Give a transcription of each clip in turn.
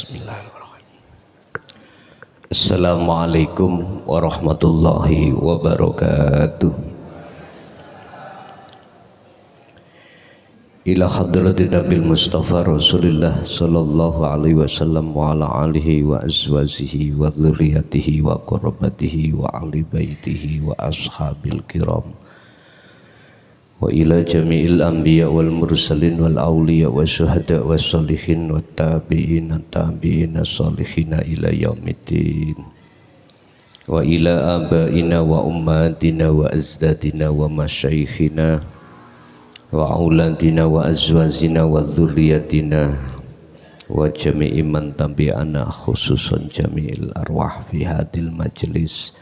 Bismillahirrahmanirrahim. Assalamualaikum warahmatullahi wabarakatuh. Ila hadratin Nabil Mustafa Rasulullah sallallahu alaihi wasallam wa ala alihi wa azwajihi wa dzurriyyatihi wa qurrabatihi wa ahli baitihi wa ashabil kiram wa ila jami'il anbiya wal mursalin wal awliya wa syuhada wa salihin wa tabi'in salihin ila yaumiddin wa ila abaina wa ummatina wa azdadina wa masyayikhina wa auladina wa azwajina wa dzurriyyatina wa jami'i man tabi'ana khususan jami'il arwah fi hadil majlis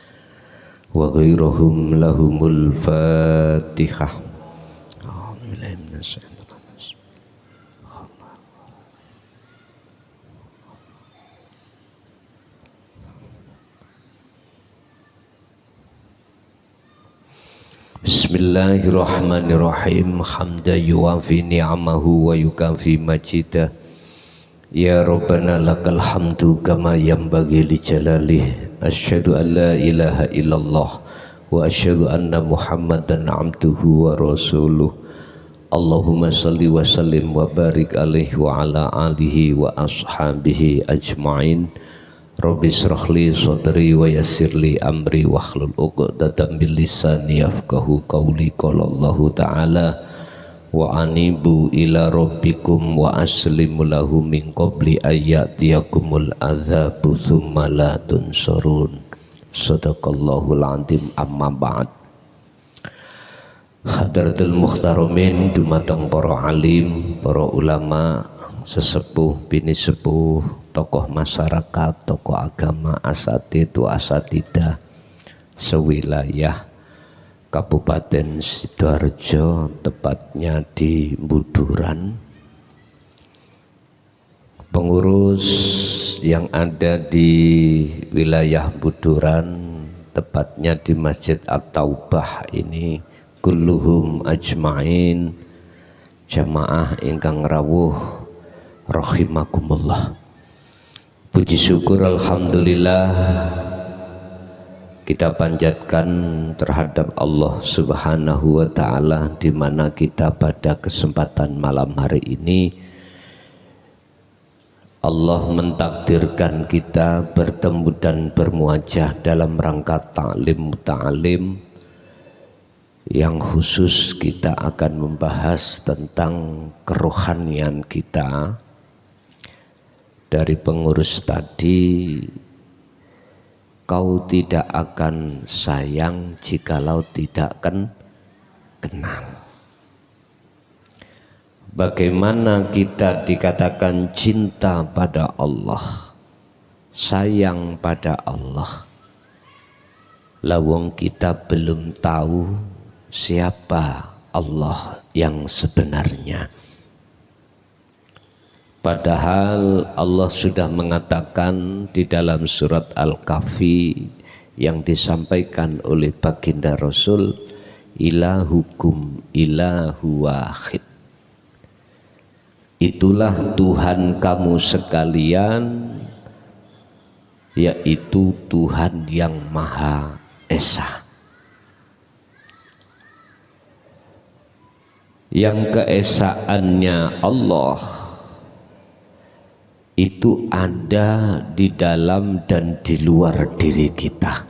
wa ghairuhum lahumul fatihah. Bismillahirrahmanirrahim. Hamda yuwafi ni'amahu wa yukafi majidah. Ya Rabbana lakal hamdu kama yanbaghi li jalalih. Asyhadu an la ilaha illallah wa asyhadu anna Muhammadan abduhu wa rasuluh. Allahumma salli wa sallim wa barik alaihi wa ala alihi wa ashabihi ajma'in. Rabbi shrah li sadri wa yassir li amri wa hlul 'uqdatam min lisani yafqahu qawli. Qala Allahu ta'ala wa anibu ila rabbikum wa aslimu lahu min qabli ayyatiyakumul adzabu tsumma la tunsarun. Shadaqallahul 'azim. Amma ba'd. Hadratul muhtaramin dumateng para alim, para ulama, sesepuh, bini sepuh, tokoh masyarakat, tokoh agama, asatidu asatidah sewilayah Kabupaten Sidoarjo, tepatnya di Buduran, pengurus yang ada di wilayah Buduran, tepatnya di Masjid At-Taubah ini, kulluhum ajma'in, jamaah ingkang rawuh rahimakumullah. Puji syukur alhamdulillah kita panjatkan terhadap Allah Subhanahu wa ta'ala, di mana kita pada kesempatan malam hari ini Allah mentakdirkan kita bertemu dan bermuajah dalam rangka ta'lim muta'alim yang khusus kita akan membahas tentang kerohanian kita. Dari pengurus tadi, kau tidak akan sayang jikalau tidak kenal. Bagaimana kita dikatakan cinta pada Allah, sayang pada Allah, lawang kita belum tahu siapa Allah yang sebenarnya. Padahal Allah sudah mengatakan di dalam surat Al-Kahfi yang disampaikan oleh baginda Rasul, ilahukum ilahu wahid. Itulah Tuhan kamu sekalian, yaitu Tuhan yang Maha Esa. Yang keesaannya Allah itu ada di dalam dan di luar diri kita,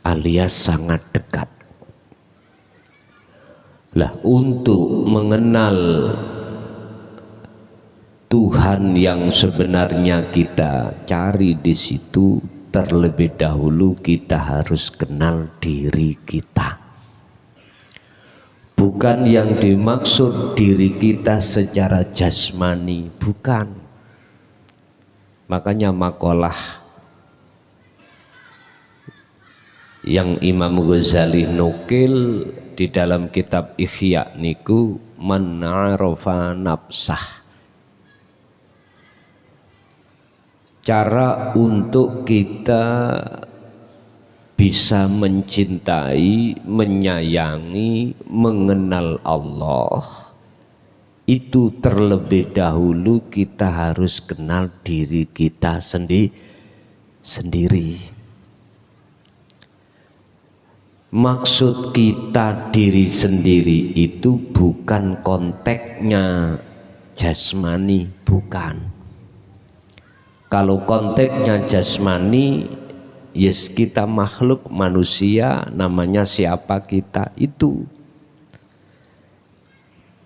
alias sangat dekat. Lah, untuk mengenal Tuhan yang sebenarnya kita cari di situ, terlebih dahulu kita harus kenal diri kita. Bukan yang dimaksud diri kita secara jasmani, bukan. Makanya makalah yang Imam Ghazali nukil di dalam kitab Ihya niku, man 'arafa nafsah. Cara untuk kita bisa mencintai, menyayangi, mengenal Allah itu terlebih dahulu kita harus kenal diri kita sendiri. Maksud kita diri sendiri itu bukan konteksnya jasmani, bukan. Kalau konteksnya jasmani, yes, kita makhluk manusia, namanya siapa kita itu.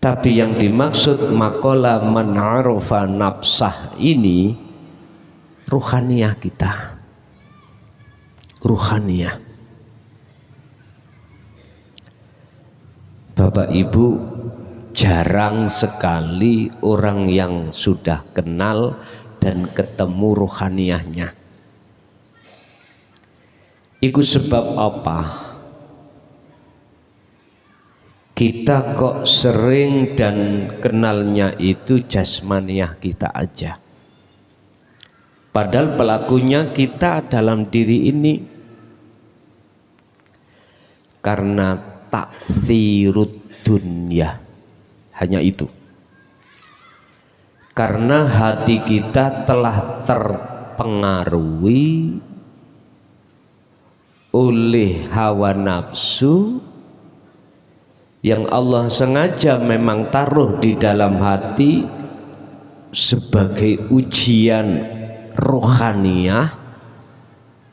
Tapi yang dimaksud maqala man arafa nafsah ini ruhaniyah kita. Ruhaniyah. Bapak Ibu, jarang sekali orang yang sudah kenal dan ketemu ruhaniyahnya. Itu sebab apa? Kita kok sering dan kenalnya itu jasmaniah kita aja. Padahal pelakunya kita dalam diri ini. Karena ta'thirud dunya, hanya itu. Karena hati kita telah terpengaruhi oleh hawa nafsu yang Allah sengaja memang taruh di dalam hati sebagai ujian rohaniyah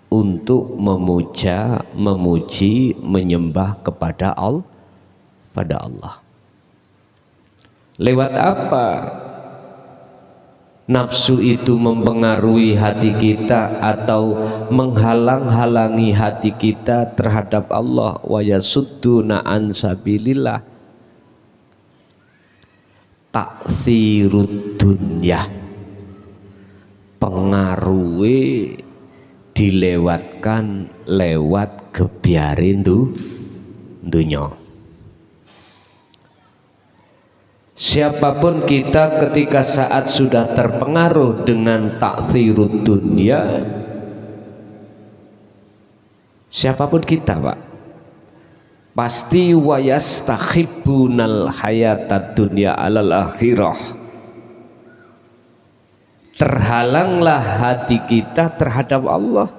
untuk memuja, memuji, menyembah kepada Allah. Lewat apa nafsu itu mempengaruhi hati kita atau menghalang-halangi hati kita terhadap Allah? Wa yasudduna an sabilillah. Ta'thirud dunya, pengaruhi dilewatkan lewat gebiarin dunya. Siapapun kita ketika saat sudah terpengaruh dengan ta'thirud dunya, siapapun kita Pak, pasti wa yastahibbunal hayatad dunya alal akhirah. Terhalanglah hati kita terhadap Allah.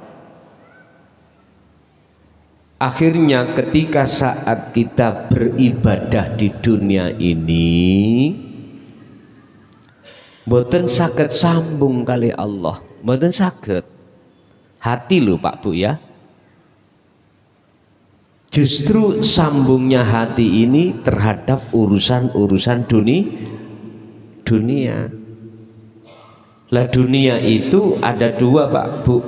Akhirnya ketika saat kita beribadah di dunia ini, mboten saged sambung kali Allah, mboten saged. Hati lho Pak Bu ya. Justru sambungnya hati ini terhadap urusan-urusan dunia. Lah dunia itu ada dua Pak Bu.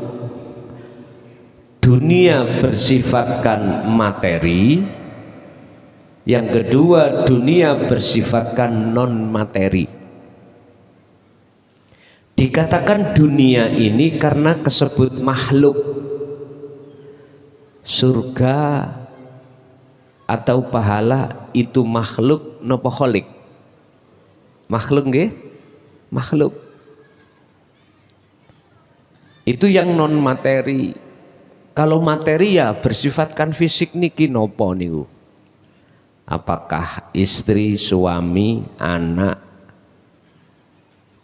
Dunia bersifatkan materi, yang kedua dunia bersifatkan non materi. Dikatakan dunia ini karena kesebut makhluk. Surga atau pahala itu makhluk nopo kholik? Makhluk nggih? Makhluk. Itu yang non materi. Kalau materi ya bersifatkan fisik niki nopo niku? Apakah istri, suami, anak,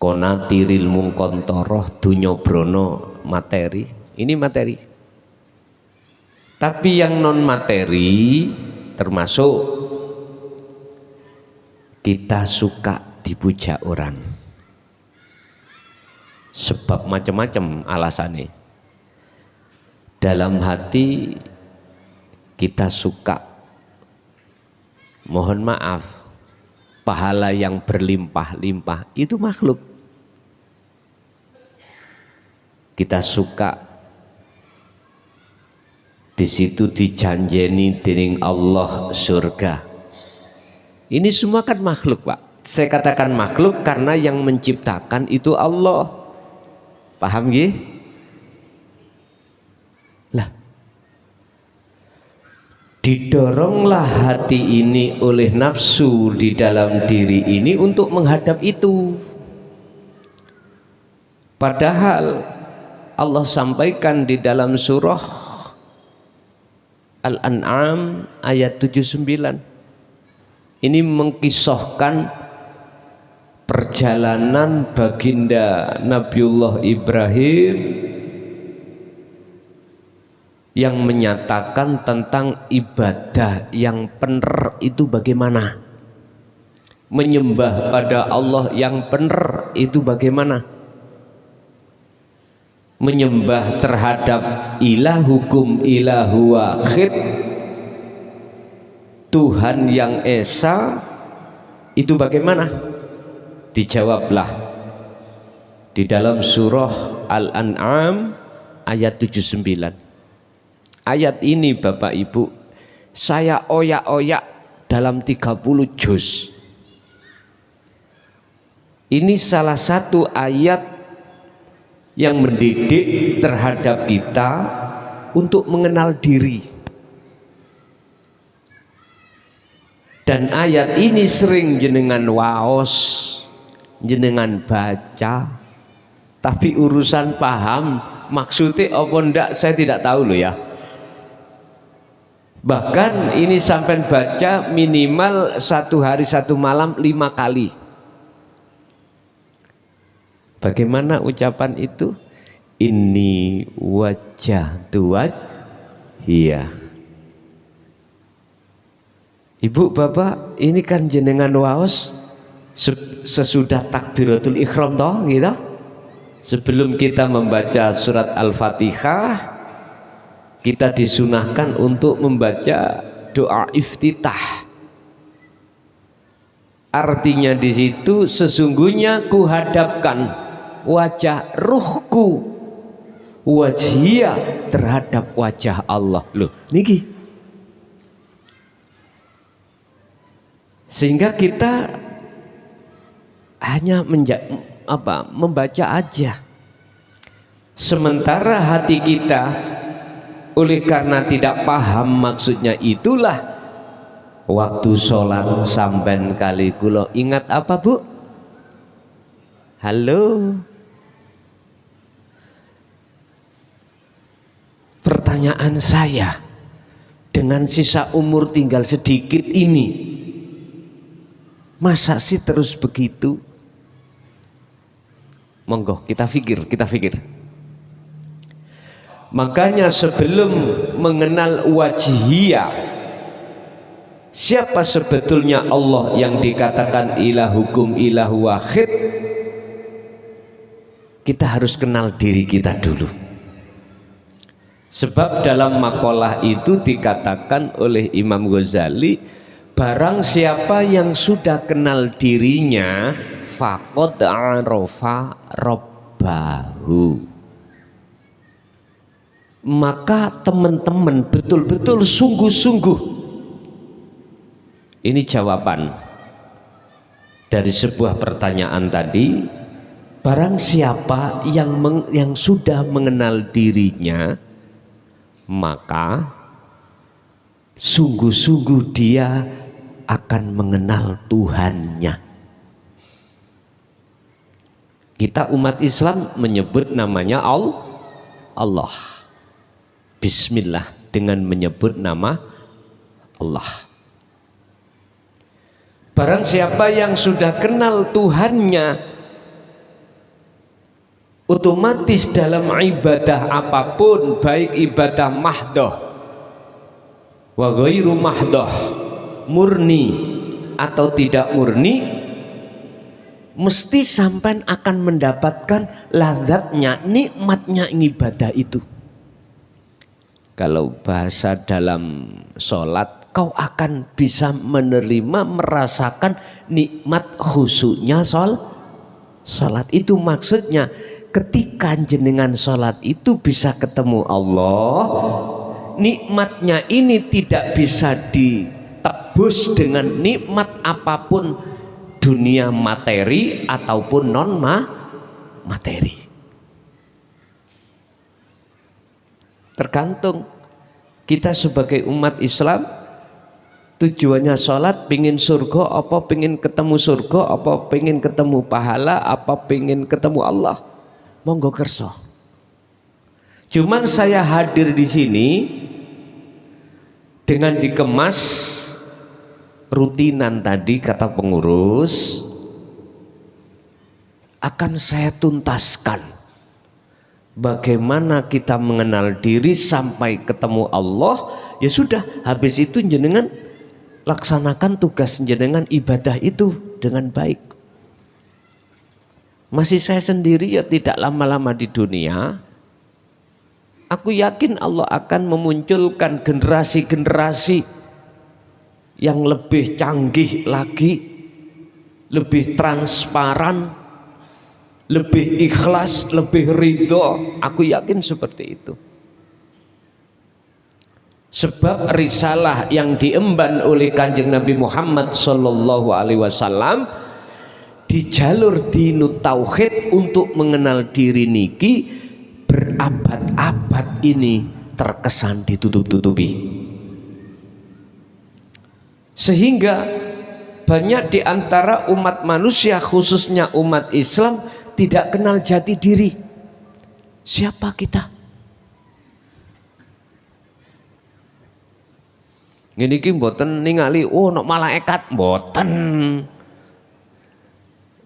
konatiril mungkontoroh, dunyobrono, materi? Ini materi. Tapi yang non materi termasuk kita suka dipuja orang. Sebab macam-macam alasannya. Dalam hati kita suka, mohon maaf, pahala yang berlimpah-limpah itu makhluk. Kita suka di situ dijanjeni dening Allah surga. Ini semua kan makhluk Pak. Saya katakan makhluk karena yang menciptakan itu Allah. Paham nggih? Lah, didoronglah hati ini oleh nafsu di dalam diri ini untuk menghadap itu. Padahal Allah sampaikan di dalam surah Al-An'am ayat 79. Ini mengkisahkan perjalanan baginda Nabiullah Ibrahim yang menyatakan tentang ibadah yang benar itu bagaimana, menyembah pada Allah yang benar itu bagaimana, menyembah terhadap ilahukum ilahu wahid, Tuhan yang esa itu bagaimana? Dijawablah di dalam surah Al-An'am ayat 79. Ayat ini Bapak Ibu saya oyak-oyak dalam 30 juz. Ini salah satu ayat yang mendidik terhadap kita untuk mengenal diri. Dan ayat ini sering jenengan waos, jenengan baca, tapi urusan paham maksudnya apa ndak saya tidak tahu loh ya. Bahkan ini sampai baca minimal 1 hari 1 malam 5 kali. Bagaimana ucapan itu? Inni wajjahtu wajhiya. Ibu bapak, ini kan jenengan waos sesudah takbiratul ihram toh gitu. Sebelum kita membaca surat Al-Fatihah, kita disunahkan untuk membaca doa iftitah. Artinya di situ sesungguhnya kuhadapkan wajah ruhku wajhia terhadap wajah Allah. Loh, niki. Sehingga kita hanya membaca aja. Sementara hati kita oleh karena tidak paham maksudnya itulah waktu sholat sampean kali kula ingat apa Bu? Halo. Pertanyaan saya, dengan sisa umur tinggal sedikit ini, masa sih terus begitu? Monggo kita fikir. Makanya sebelum mengenal wajhiyah, siapa sebetulnya Allah yang dikatakan ilahukum ilahu wahid, kita harus kenal diri kita dulu. Sebab dalam makalah itu dikatakan oleh Imam Ghazali, barang siapa yang sudah kenal dirinya faqad arafa rabbahu, maka teman-teman betul-betul sungguh-sungguh. Ini jawaban dari sebuah pertanyaan tadi. Barang siapa yang sudah mengenal dirinya, maka sungguh-sungguh dia akan mengenal Tuhannya. Kita umat Islam menyebut namanya Allah. Bismillah, dengan menyebut nama Allah. Barang siapa yang sudah kenal Tuhannya, otomatis dalam ibadah apapun, baik ibadah mahdoh wa ghairu mahdoh, murni atau tidak murni, mesti sampai akan mendapatkan lazatnya, nikmatnya ibadah itu. Kalau bahasa dalam sholat, kau akan bisa menerima, merasakan nikmat khusyuknya sholat. Itu maksudnya ketika jenengan sholat itu bisa ketemu Allah, nikmatnya ini tidak bisa ditebus dengan nikmat apapun, dunia materi ataupun non materi. Tergantung kita sebagai umat Islam, tujuannya sholat pingin surga apa pingin ketemu surga, apa pingin ketemu pahala, apa pingin ketemu Allah. Monggo kerso. Cuman saya hadir di sini dengan dikemas rutinan tadi kata pengurus, akan saya tuntaskan. Bagaimana kita mengenal diri sampai ketemu Allah, ya sudah, habis itu jenengan laksanakan tugas jenengan ibadah itu dengan baik. Masih saya sendiri ya tidak lama-lama di dunia. Aku yakin Allah akan memunculkan generasi-generasi yang lebih canggih lagi, lebih transparan, lebih ikhlas, lebih ridho. Aku yakin seperti itu. Sebab risalah yang diemban oleh Kanjeng Nabi Muhammad Sallallahu Alaihi Wasallam di jalur dinut tauhid untuk mengenal diri niki berabad-abad ini terkesan ditutup-tutupi, sehingga banyak di antara umat manusia khususnya umat Islam tidak kenal jati diri. Siapa kita? Ngene iki mboten ningali ono malaikat, mboten.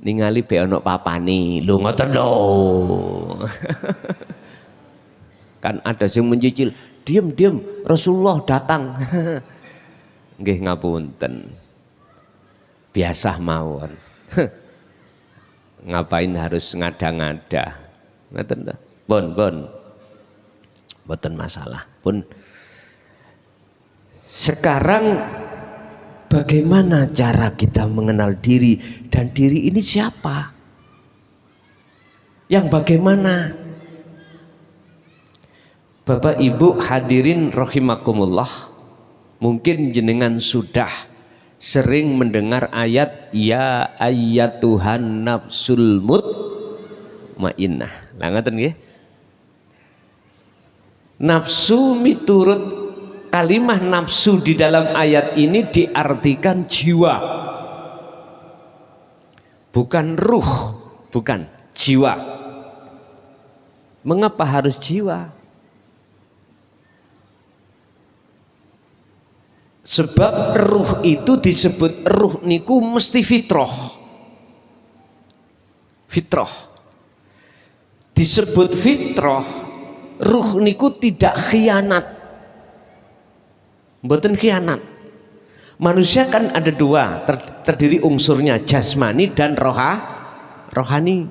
Ningali be ono papane. Lho ngoten lho. Kan ada yang mencicil, diam Rasulullah datang. Nggih ngapunten. Biasa mawon. Ngapain harus ngada-ngada? Ngoten ta? Pun. Mboten masalah. Pun. Sekarang bagaimana cara kita mengenal diri, dan diri ini siapa? Yang bagaimana? Bapak Ibu hadirin rahimakumullah, mungkin jenengan sudah sering mendengar ayat ya ayyatuhan nafsul mutmainnah. Lah ngoten nggih. Nafsu miturut kalimah nafsu di dalam ayat ini diartikan jiwa, bukan ruh, bukan jiwa. Mengapa harus jiwa? Sebab ruh itu disebut ruh niku mesti fitrah. Fitrah disebut fitrah, ruh niku tidak khianat. Mboten khianat. Manusia kan ada dua, terdiri unsurnya jasmani dan rohani.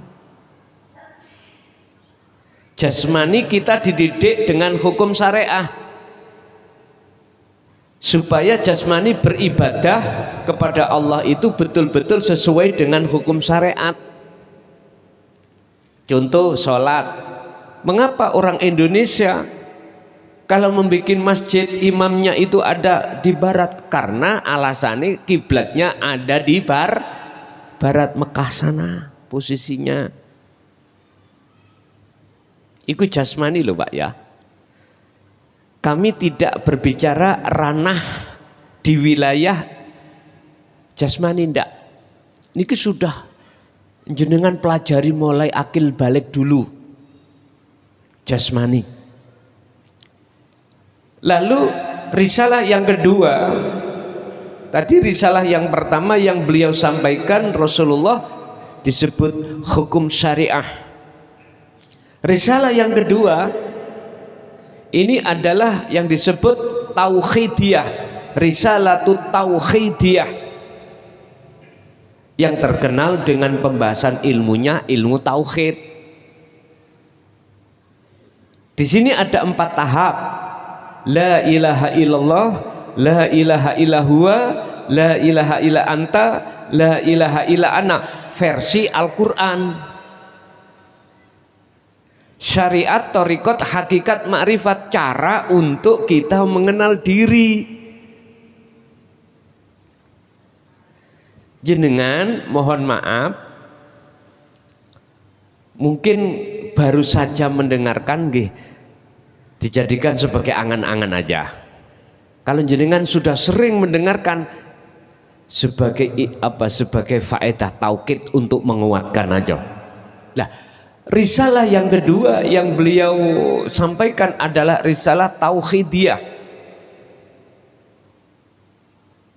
Jasmani kita dididik dengan hukum syariah supaya jasmani beribadah kepada Allah itu betul-betul sesuai dengan hukum syariat. Contoh sholat. Mengapa orang Indonesia kalau membuat masjid imamnya itu ada di barat? Karena alasannya kiblatnya ada di barat Mekah sana posisinya. Itu jasmani loh Pak ya. Kami tidak berbicara ranah di wilayah jasmani ndak. Niki sudah jenengan pelajari mulai akil balik dulu. Jasmani. Lalu risalah yang kedua, tadi risalah yang pertama yang beliau sampaikan Rasulullah disebut hukum syariah. Risalah yang kedua ini adalah yang disebut tauhidiyah, risalatut tauhidiyah, yang terkenal dengan pembahasan ilmunya ilmu tauhid. Di sini ada 4 tahap. La ilaha illallah, la ilaha illahuwa, la ilaha illa anta, la ilaha illa ana, versi Al-Quran. Syariat, thariqat, hakikat, makrifat, cara untuk kita mengenal diri. Jenengan mohon maaf, mungkin baru saja mendengarkan nggih, dijadikan sebagai angan-angan aja. Kalau jenengan sudah sering mendengarkan sebagai sebagai faedah tauhid untuk menguatkan aja. Nah, risalah yang kedua yang beliau sampaikan adalah risalah tauhidiyah.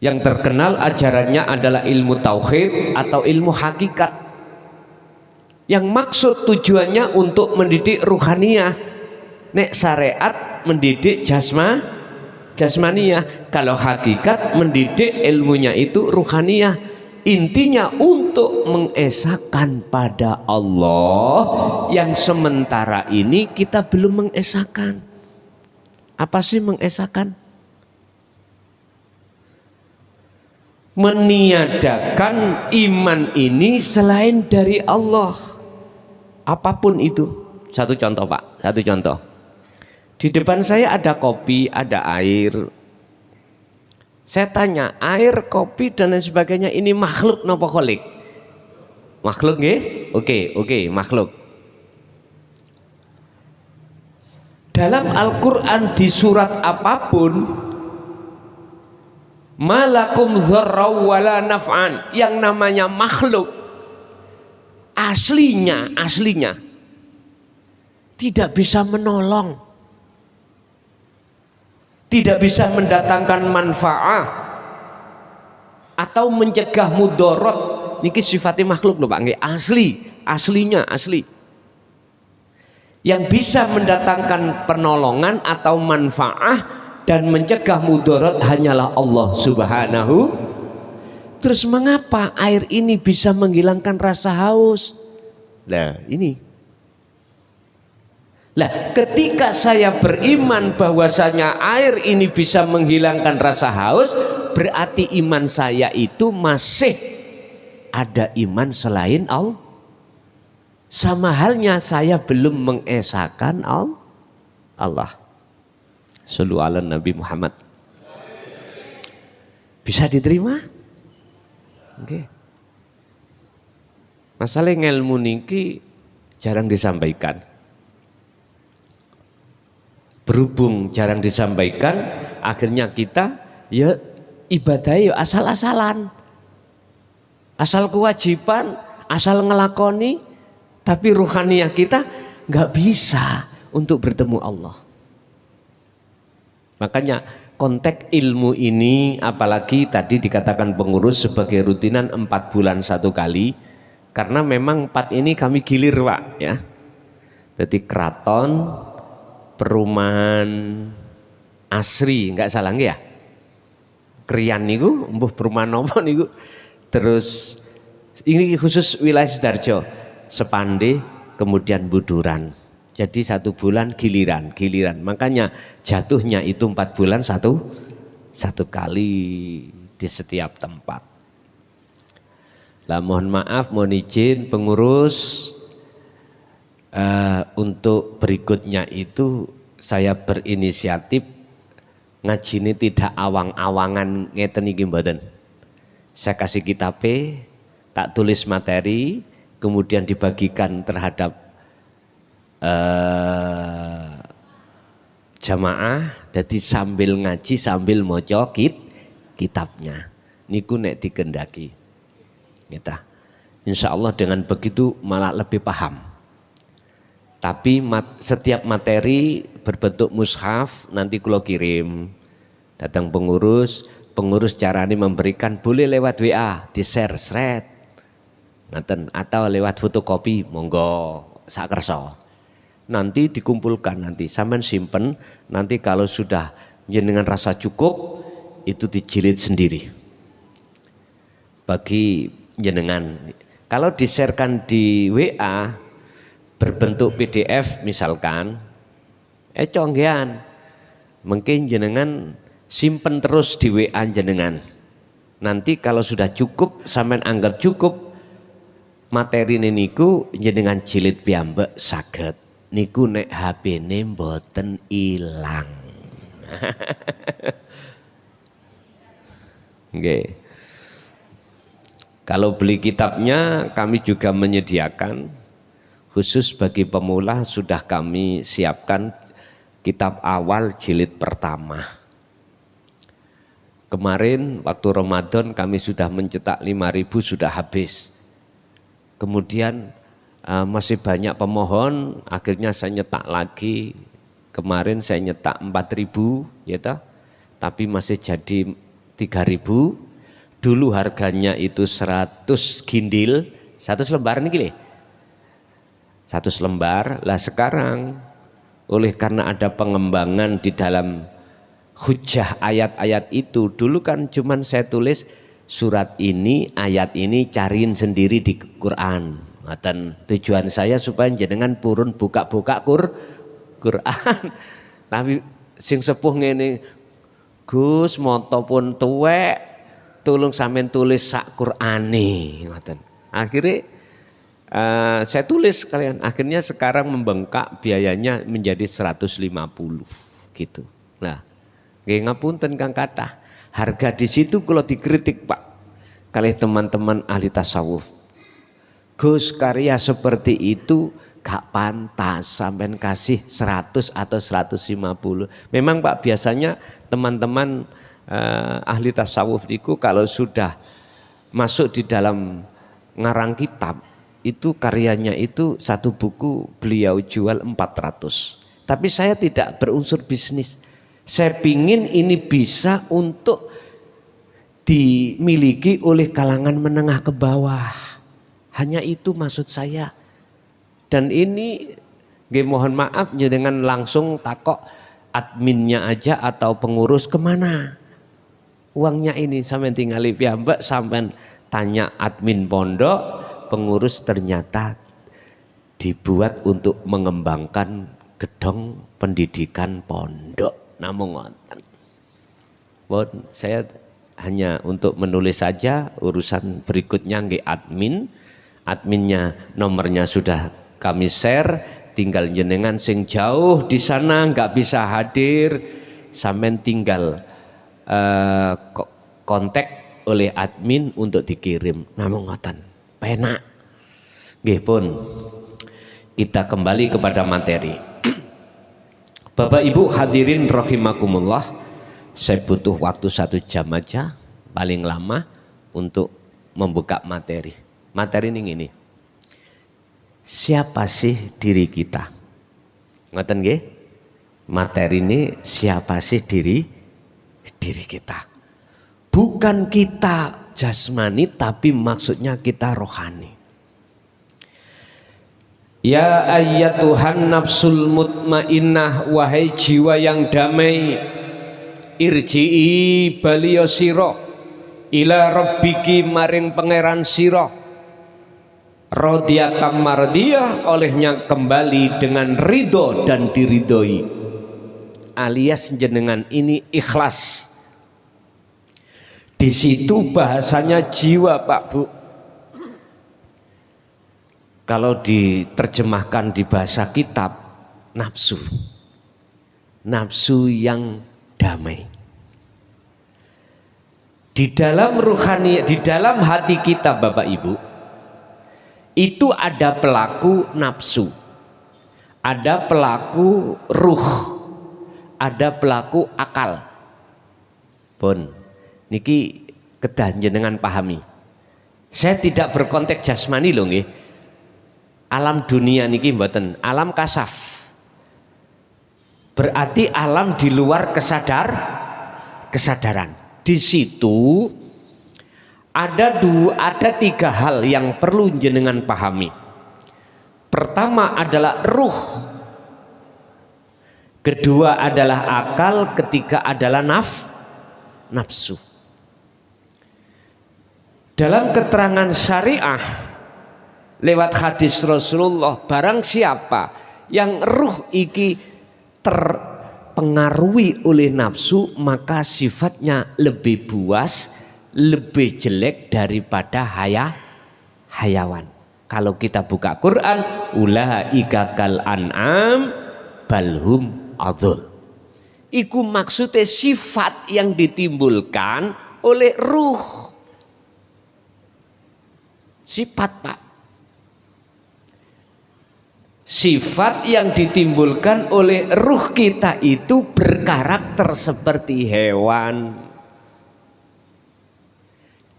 Yang terkenal ajarannya adalah ilmu tauhid atau ilmu hakikat. Yang maksud tujuannya untuk mendidik ruhaniyah. Nek syariat mendidik jasmaniyah. Kalau hakikat mendidik ilmunya itu ruhaniyah. Intinya untuk mengesahkan pada Allah yang sementara ini kita belum mengesahkan. Apa sih mengesahkan? Meniadakan iman ini selain dari Allah, apapun itu. Satu contoh Pak, satu contoh. Di depan saya ada kopi, ada air. Saya tanya, air, kopi dan lain sebagainya ini makhluk napa kholik? Makhluk nggih? Oke, makhluk. Dalam Al-Qur'an di surat apapun, malakum dzarraw wala naf'an, yang namanya makhluk aslinya tidak bisa menolong, tidak bisa mendatangkan manfaat atau mencegah mudarat. Niki sifatnya makhluk lho Pak nggih, aslinya. Yang bisa mendatangkan penolongan atau manfaat dan mencegah mudarat hanyalah Allah Subhanahu. Terus mengapa air ini bisa menghilangkan rasa haus? Ketika saya beriman bahwasanya air ini bisa menghilangkan rasa haus, berarti iman saya itu masih ada iman selain Allah. Sama halnya saya belum mengesahkan Allah. Shallu ala Nabi Muhammad. Bisa diterima? Oke. Masalah ilmu niki jarang disampaikan. Berhubung jarang disampaikan, akhirnya kita ya ibadah ya asal-asalan. Asal kewajiban, asal ngelakoni, tapi ruhaniyah kita nggak bisa untuk bertemu Allah. Makanya konteks ilmu ini, apalagi tadi dikatakan pengurus sebagai rutinan 4 bulan 1 kali, karena memang 4 ini kami gilir Pak ya. Jadi keraton, perumahan asri, nggak salah nggih ya? Krian niku, mbuh perumahan nopo niku. Terus ini khusus wilayah Sidoarjo, Sepande, kemudian Buduran. Jadi 1 bulan giliran. Makanya jatuhnya itu 4 bulan satu kali di setiap tempat. Lah mohon maaf, mohon izin pengurus, untuk berikutnya itu saya berinisiatif ngaji ini tidak awang-awangan ngeten iki mboten. Saya kasih kitabe, tak tulis materi, kemudian dibagikan terhadap jamaah. Jadi sambil ngaji sambil maca kitabnya niku nek dikendaki kita, insya Allah dengan begitu malah lebih paham. Tapi setiap materi berbentuk mushaf nanti kulo kirim datang pengurus caranya memberikan boleh lewat WA di share thread ngaten, atau lewat fotokopi monggo sakerso. Nanti dikumpulkan, nanti sampean simpen, nanti kalau sudah jenengan rasa cukup itu dijilid sendiri bagi jenengan. Kalau di-sharekan di WA berbentuk PDF misalkan, conggean mungkin jenengan simpen terus di WA jenengan. Nanti kalau sudah cukup, sampean anggap cukup materi niku jenengan jilid piyambak saged. Niku nek HP-ne mboten ilang. Nggih. Kalau beli kitabnya kami juga menyediakan khusus bagi pemula, sudah kami siapkan kitab awal jilid pertama. Kemarin waktu Ramadan kami sudah mencetak 5.000 sudah habis. Kemudian masih banyak pemohon, akhirnya saya nyetak lagi. Kemarin saya nyetak 4.000 ya toh, tapi masih jadi 3.000. Dulu harganya itu 100 gindil, 100 lembar nih gini. 100 lembar. Lah sekarang oleh karena ada pengembangan di dalam hujah ayat-ayat itu, dulu kan cuman saya tulis surat ini, ayat ini cariin sendiri di Quran. Dan tujuan saya supaya jenengan purun buka-buka Quran. Tapi sing sepuh ngene, Gus moto pun tuwek, tulung sampean tulis sak Qur'ane ngoten. Akhirnya saya tulis kalian. Akhirnya sekarang membengkak biayanya menjadi 150 gitu. Nah, nggih ngapunten Kang kathah. Harga di situ kalau dikritik Pak kali teman-teman ahli tasawuf. Gus karya seperti itu gak pantas sampean kasih 100 atau 150. Memang Pak biasanya teman-teman ahli tasawuf itu kalau sudah masuk di dalam ngarang kitab itu karyanya itu satu buku beliau jual 400. Tapi saya tidak berunsur bisnis. Saya pingin ini bisa untuk dimiliki oleh kalangan menengah ke bawah. Hanya itu maksud saya. Dan ini mohon maaf dengan langsung takok adminnya aja atau pengurus kemana uangnya ini, sampai tinggal piyambak sampai tanya admin pondok, pengurus ternyata dibuat untuk mengembangkan gedung pendidikan pondok. Namun ngoten. Saya hanya untuk menulis saja, urusan berikutnya nggih adminnya nomornya sudah kami share, tinggal jenengan sing jauh di sana nggak bisa hadir, sampean tinggal kontak oleh admin untuk dikirim. Namun ngoten, penak. Nggih pun, kita kembali kepada materi. Bapak Ibu hadirin rahimakumullah, saya butuh waktu 1 jam aja paling lama untuk membuka materi. Materi ini. Siapa sih diri kita? Ngoten nggih? Materi ini siapa sih diri kita? Bukan kita jasmani tapi maksudnya kita rohani. Ya ayyatuhan nafsul mutmainnah, wahai jiwa yang damai, irji'i baliyo sira ila rabbiki maring pangeran sira, radiyatan mardiyah, olehnya kembali dengan ridho dan diridhoi, alias jenengan ini ikhlas. Di situ bahasanya jiwa Pak Bu. Kalau diterjemahkan di bahasa kitab, nafsu. Nafsu yang damai. Di dalam ruhani, di dalam hati kita Bapak Ibu, itu ada pelaku nafsu, ada pelaku ruh, ada pelaku akal. Pun niki kedah jenengan pahami. Saya tidak berkonteks jasmani loh nggih. Alam dunia niki mboten, alam kasaf. Berarti alam di luar kesadaran. Di situ ada 3 hal yang perlu jenengan pahami. Pertama adalah ruh, kedua adalah akal, ketiga adalah nafsu. Dalam keterangan syariah lewat hadis Rasulullah, barang siapa yang ruh iki terpengaruhi oleh nafsu, maka sifatnya lebih buas, lebih jelek daripada hayawan. Kalau kita buka Quran, ulaika kal an'am balhum adul. Iku maksudnya sifat yang ditimbulkan oleh ruh. Sifat Pak. Sifat yang ditimbulkan oleh ruh kita itu berkarakter seperti hewan.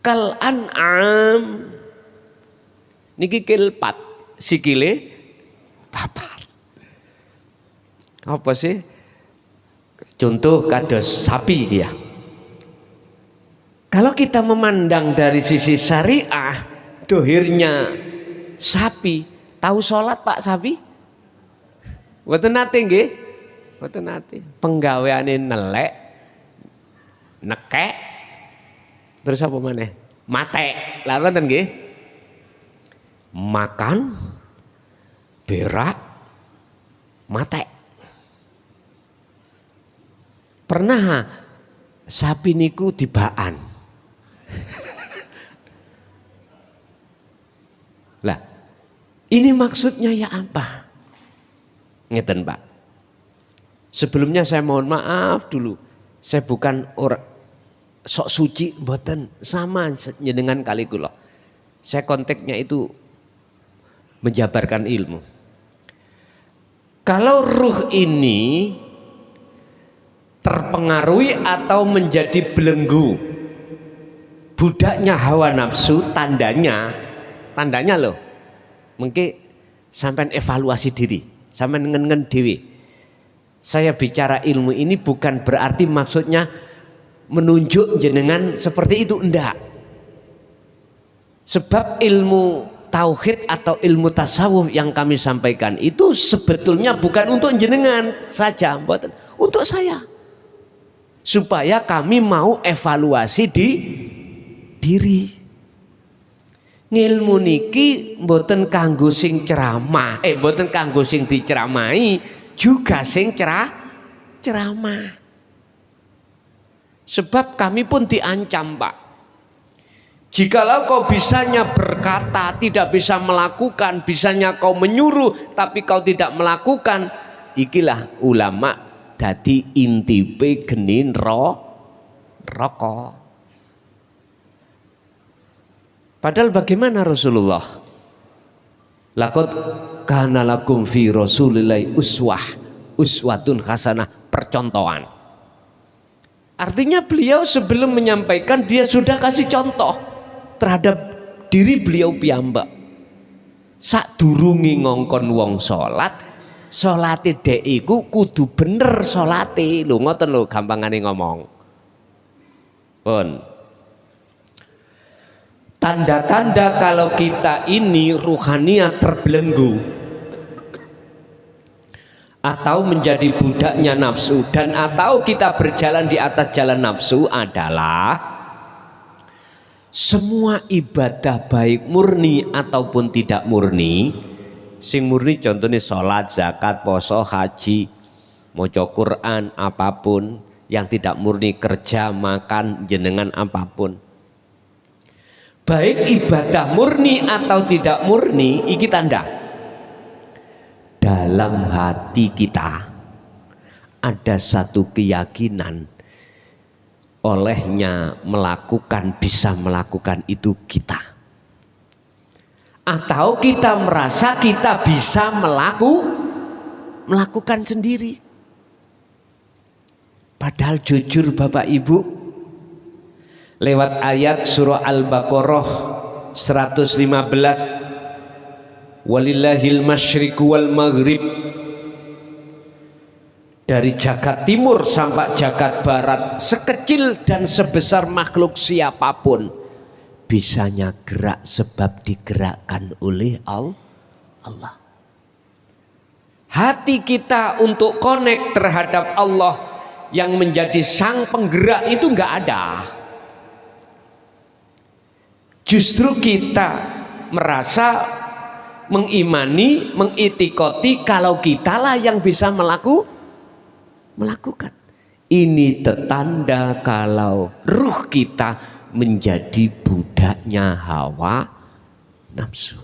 Kal an'am niki kilpat, sikile papat. Apa sih? Contoh kados sapi ya. Kalau kita memandang dari sisi syariah, dohirnya sapi, Tahu sholat Pak Sapi? Mboten nate nggih. Mboten nate. Penggaweane nelek, nekek, terus apa maneh? Matek. Lah ngoten nggih. Makan, berak, matek. Pernah sapi niku dibaan. Lah, ini maksudnya ya apa? Ngeten Pak. Sebelumnya saya mohon maaf dulu. Saya bukan orang sok suci mboten, sama dengan kali kula. Saya konteksnya itu menjabarkan ilmu. Kalau ruh ini terpengaruhi atau menjadi belenggu budaknya hawa nafsu, tandanya loh, mungkin sampai evaluasi diri, sampai ngen dewi. Saya bicara ilmu ini bukan berarti maksudnya menunjuk jenengan seperti itu, enggak. Sebab ilmu tauhid atau ilmu tasawuf yang kami sampaikan itu sebetulnya bukan untuk jenengan saja, untuk saya. Supaya kami mau evaluasi di diri. Ngilmu niki mboten kanggo sing ceramah, mboten kanggo sing diceramahi, juga sing ceramah. Sebab kami pun diancam Pak. Jikalau kau bisanya berkata tidak bisa melakukan, bisanya kau menyuruh tapi kau tidak melakukan, ikilah ulama dadi intipe genin rokok. Padahal bagaimana Rasulullah? Laqad kana lakum fi Rasulillahi uswatun hasanah, percontohan. Artinya beliau sebelum menyampaikan dia sudah kasih contoh terhadap diri beliau piyambak. Sadurunge ngongkon wong salat, salate dhek iku kudu bener salate. Lho ngoten lho gampangane ngomong. Pun. Tanda-tanda kalau kita ini ruhaniyah terbelenggu atau menjadi budaknya nafsu dan atau kita berjalan di atas jalan nafsu adalah semua ibadah baik murni ataupun tidak murni. Sing murni contohnya sholat, zakat, poso, haji, maca Quran, apapun. Yang tidak murni kerja, makan, jenengan apapun. Baik ibadah murni atau tidak murni, iki tanda dalam hati kita ada satu keyakinan olehnya melakukan, bisa melakukan itu kita, atau kita merasa kita bisa melakukan sendiri. Padahal jujur Bapak Ibu, lewat ayat surah Al-Baqarah 115, walillahil masyriqu wal maghrib, dari jagat timur sampai jagat barat, sekecil dan sebesar makhluk siapapun bisanya gerak sebab digerakkan oleh Allah. Hati kita untuk connect terhadap Allah yang menjadi sang penggerak itu enggak ada. Justru kita merasa mengimani, mengitikoti kalau kitalah yang bisa melakukan. Ini tanda kalau ruh kita menjadi budaknya hawa nafsu.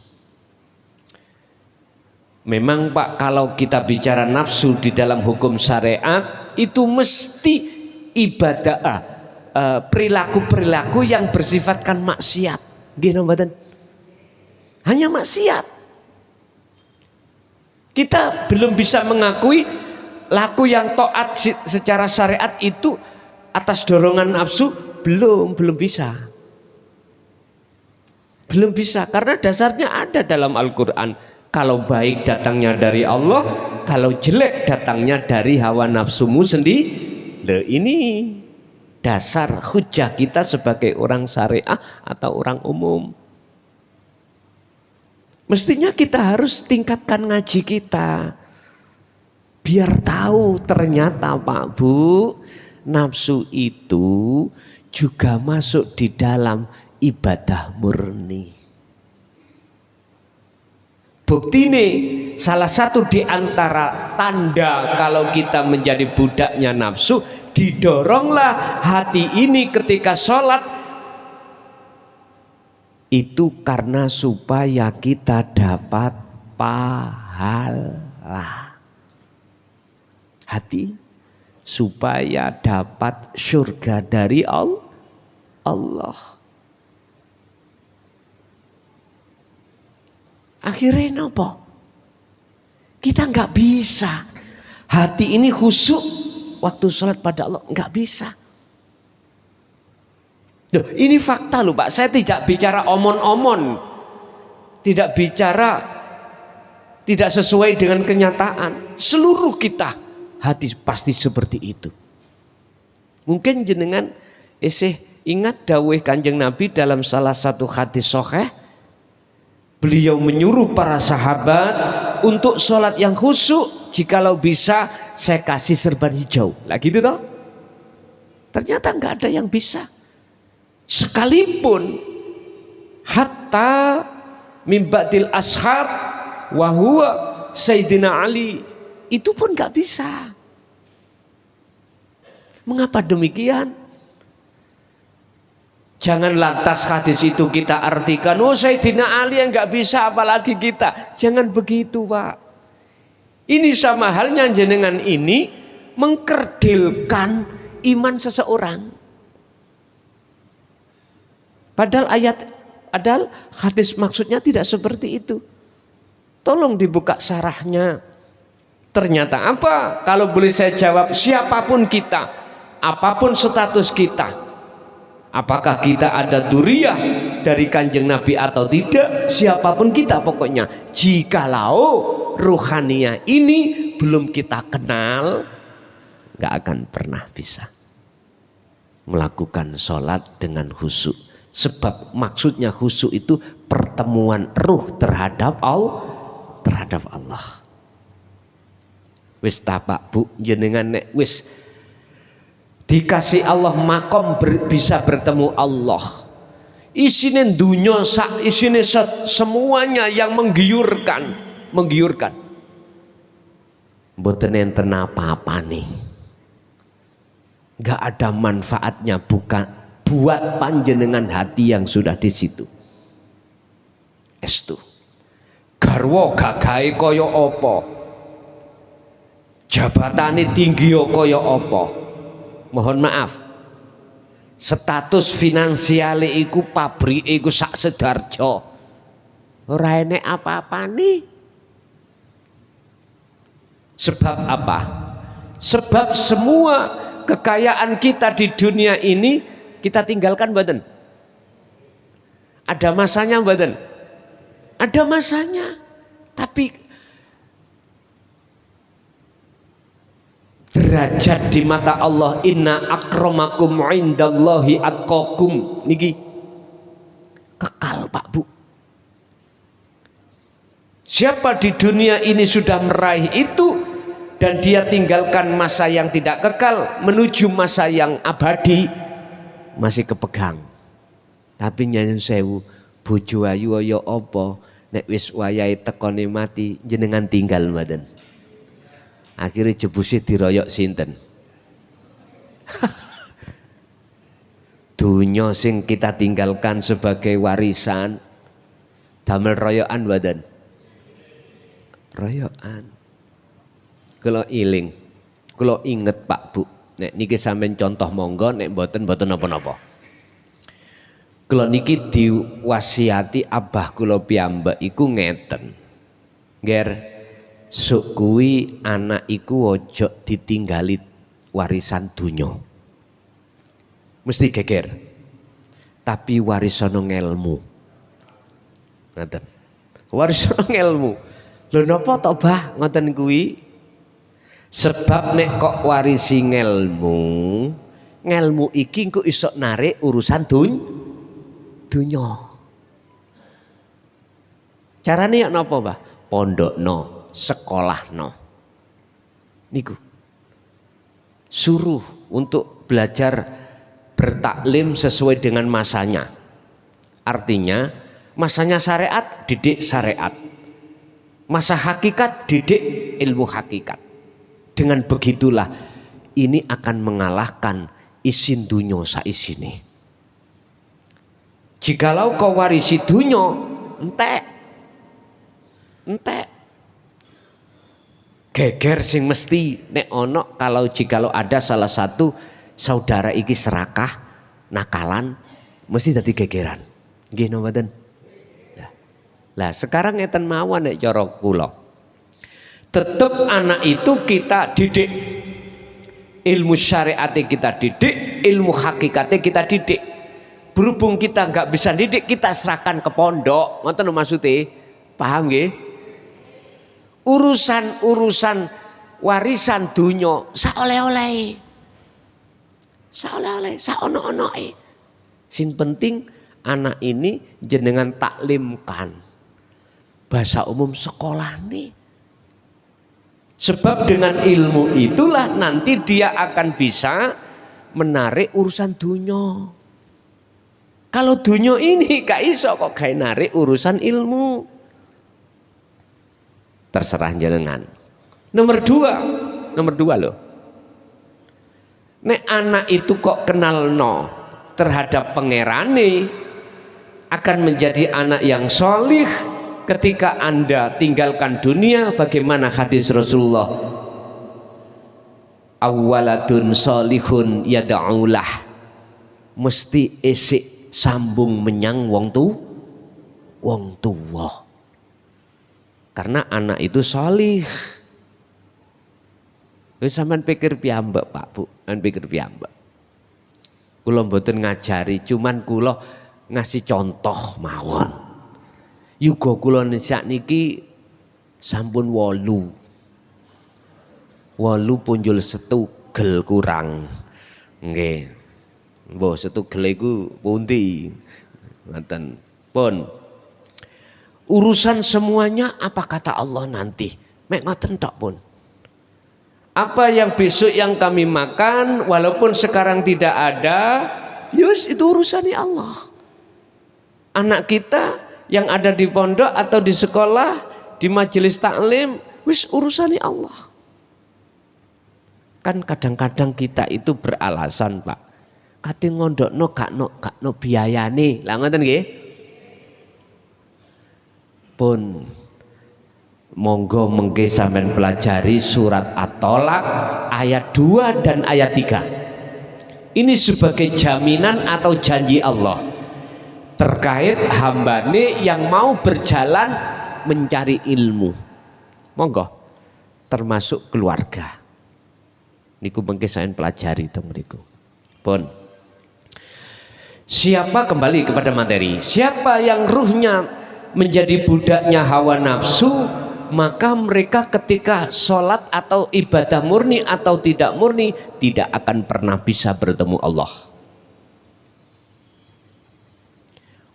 Memang Pak, kalau kita bicara nafsu di dalam hukum syariat itu mesti ibadah, perilaku-perilaku yang bersifatkan maksiat. Gini mboten? Hanya maksiat. Kita belum bisa mengakui laku yang taat secara syariat itu atas dorongan nafsu, belum bisa. Belum bisa karena dasarnya ada dalam Al-Qur'an. Kalau baik datangnya dari Allah, kalau jelek datangnya dari hawa nafsumu sendiri. Loh, ini dasar hujah kita sebagai orang syariah atau orang umum. Mestinya kita harus tingkatkan ngaji kita. Biar tahu ternyata Pak Bu, nafsu itu juga masuk di dalam ibadah murni. Bukti nih, salah satu di antara tanda kalau kita menjadi budaknya nafsu, didoronglah hati ini ketika sholat. Itu karena supaya kita dapat pahala. Hati supaya dapat surga dari Allah. Akhirnya apa? Kita nggak bisa. Hati ini khusyuk waktu sholat pada Allah, nggak bisa. Loh, ini fakta loh Pak, saya tidak bicara omon-omon, tidak bicara tidak sesuai dengan kenyataan. Seluruh kita hati pasti seperti itu. Mungkin jenengan ingat dawuh Kanjeng Nabi dalam salah satu hadis sahih, beliau menyuruh para sahabat untuk sholat yang khusyuk, jikalau bisa saya kasih serban hijau. Lah gitu toh? Ternyata nggak ada yang bisa. Sekalipun hatta mimbatil ashab wahwa Sayyidina Ali, itu pun gak bisa. Mengapa demikian? Jangan lantas hadis itu kita artikan, oh Sayyidina Ali yang gak bisa apalagi kita. Jangan begitu Pak. Ini sama halnya jenengan ini mengkerdilkan iman seseorang. Padahal hadis maksudnya tidak seperti itu. Tolong dibuka sarahnya. Ternyata apa? Kalau boleh saya jawab, siapapun kita, apapun status kita, apakah kita ada dzurriyyah dari Kanjeng Nabi atau tidak, siapapun kita pokoknya, jikalau ruhaniyah ini belum kita kenal, gak akan pernah bisa melakukan sholat dengan khusyuk. Sebab maksudnya khusyuk itu pertemuan ruh terhadap Allah. Wis ta Pak Bu, jenengan nek wis dikasih Allah makom bisa bertemu Allah. Isine dunya sak isine semuanya yang menggiurkan. Mboten enten apa-apa nih. Enggak ada manfaatnya bukan buat panjenengan hati yang sudah di situ. Estu. Garwa gagahe kaya apa? Jabatane tinggi kaya apa? Mohon maaf. Status finansiale iku pabrike iku sak Sedarjo. Ora enek apa-apane. Sebab apa? Sebab semua kekayaan kita di dunia ini kita tinggalkan mboten? Ada masanya mboten? Ada masanya. Tapi derajat di mata Allah, inna akramakum indallahi atqakum niki kekal Pak Bu. Siapa di dunia ini sudah meraih itu dan dia tinggalkan masa yang tidak kekal menuju masa yang abadi, masih kepegang. Tapi nyanyun sewu, bojo ayu ya apa, nek wis wayahe tekone mati jenengan tinggal mboten. Akhirnya jebuse diroyok sinten? Dunya sing kita tinggalkan sebagai warisan damel royokan mboten? Royokan. Kula iling, kula inget Pak Bu, nek niki sampean contoh monggo, nek mboten napa-napa. Kula niki diwasiati abah kula piyambak iku ngeten. Nger, sok kuwi anak iku ojo ditinggali warisan dunya. Mesti geger. Tapi warisono ngelmu. Ngoten. Warisono ngelmu. Lho napa to Bah ngoten kuwi? Sebab nek kok warisi ngelmu iki engko iso narik urusan dunya. Carane ya napa, Mbah? Pondokno, sekolahno. Niku. Suruh untuk belajar bertaklim sesuai dengan masanya. Artinya, masanya syariat, didik syariat. Masa hakikat, didik ilmu hakikat. Dengan begitulah ini akan mengalahkan isin dunyo saisine. Jikalau kau warisi dunyo, entek geger sing mesti nek ono jikalau ada salah satu saudara iki serakah nakalan mesti dadi gegeran. Nggih napa mboten? Lah sekarang ngeten mawon nek cara kula. Tetep anak itu kita didik. Ilmu syariatnya kita didik, ilmu hakikatnya kita didik. Berhubung kita nggak bisa didik, kita serahkan ke pondok. Ngoten lho maksudnya, paham nggih? Urusan warisan dunya saoleh-oleh. Saoleh-oleh, saono-onoe. Sing penting anak ini jenengan taklimkan. Bahasa umum sekolah nih. Sebab dengan ilmu itulah nanti dia akan bisa menarik urusan dunya. Kalau dunya ini gak iso kok gak narik urusan ilmu. Terserah jenengan. Nomor dua loh. Nek anak itu kok kenal terhadap pangerane akan menjadi anak yang solih. Ketika Anda tinggalkan dunia, bagaimana hadis Rasulullah? Awaladun solihun yada'ulah. Mesti esik sambung menyang wong tuwa. Karena anak itu solih. Wis sampean pikir piyambak Pak Bu, sampean pikir piyambak. Kula mboten ngajari, cuman kula ngasih contoh mawon. Yuga kula sakniki sampun 8 punjul setugel kurang. Nggih. Mbah setugel iku pundi? Ngoten. Pun. Urusan semuanya apa kata Allah nanti. Mek ngoten tok pun. Apa yang besok yang kami makan walaupun sekarang tidak ada, yus itu urusannya Allah. Anak kita yang ada di pondok atau di sekolah, di majelis taklim, wis urusannya Allah. Kan kadang-kadang kita itu beralasan, Pak. Kate ngondokno gak no biayane. Lah ngoten nggih? Pun monggo mengke sampean pelajari surat At-Tolak ayat 2 dan ayat 3. Ini sebagai jaminan atau janji Allah terkait hambane yang mau berjalan mencari ilmu. Monggo termasuk keluarga. Niku mengke sampean pelajari teng mriku. Pun siapa kembali kepada materi, siapa yang ruhnya menjadi budaknya hawa nafsu, maka mereka ketika sholat atau ibadah murni atau tidak murni tidak akan pernah bisa bertemu Allah.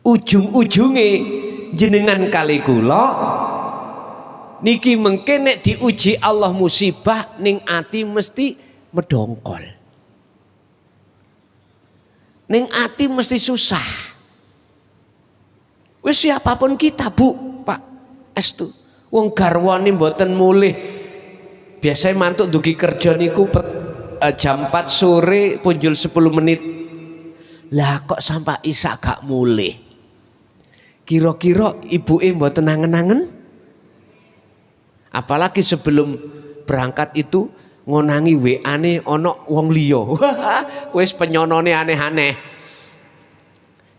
Ujung-ujunge jenengan kali kula niki mengke nek diuji Allah musibah ning ati mesti medongkol. Ning ati mesti susah. Wis siapapun kita, Bu, Pak, estu. Wong garwane mboten mulih. Biasanya mantuk dugi kerja niku jam 4 sore punjul 10 menit. Lah kok sampai isak gak mulih. Kira-kira ibuke mboten nangen-nangen? Apalagi sebelum berangkat itu ngonangi WA-ne ana wong liya. Wis penyonone aneh-aneh.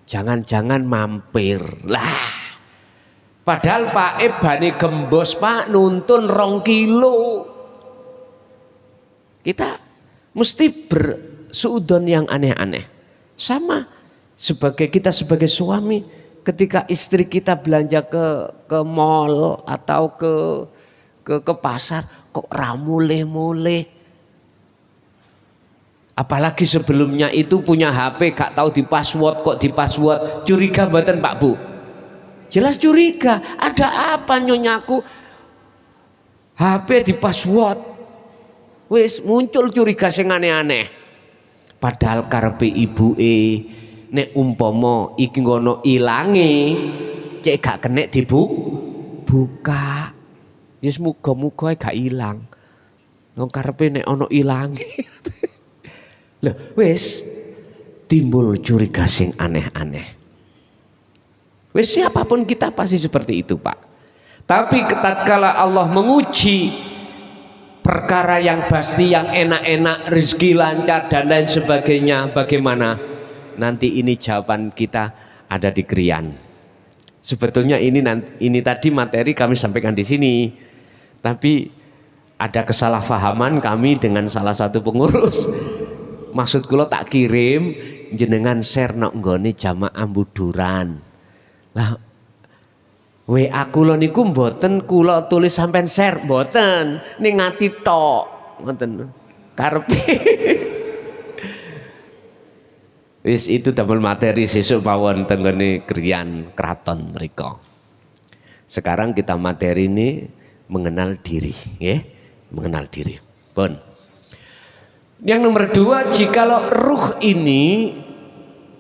Jangan-jangan mampir. Lah. Padahal Pak bane gembos Pak nuntun 2 kilo. Kita mesti bersuudon yang aneh-aneh. Sama kita sebagai suami ketika istri kita belanja ke mall atau ke pasar kok ramule-mule. Apalagi sebelumnya itu punya HP gak tahu di password kok di password. Curiga mboten Pak Bu? Jelas curiga, ada apa nyonyaku? HP di password. Wis muncul curiga sing aneh-aneh. Padahal karepe ibuke nek umpama iki ngono ilange cek gak kenek buka. Yes muga-muga gak ilang. Wong karepe nek ana ilange. Loh, wis timbul curiga sing aneh-aneh. Wis siapapun kita pasti seperti itu, Pak. Tapi tatkala Allah menguji perkara yang pasti, yang enak-enak, rezeki lancar dan lain sebagainya, bagaimana? Nanti ini jawaban kita ada di Krian. Sebetulnya ini tadi materi kami sampaikan di sini, tapi ada kesalahpahaman kami dengan salah satu pengurus. Maksud kula tak kirim jenengan share nok nggone jamaah buduran. Lah WA kula niku mboten kula tulis sampean share mboten, ning ngati tok ngoten. Karepe wis itu damel materi sesuk pawon tenggone Krian Kraton mriku. Sekarang kita materi ini mengenal diri, ya, mengenal diri. Pun. Yang nomor 2, jikalau ruh ini,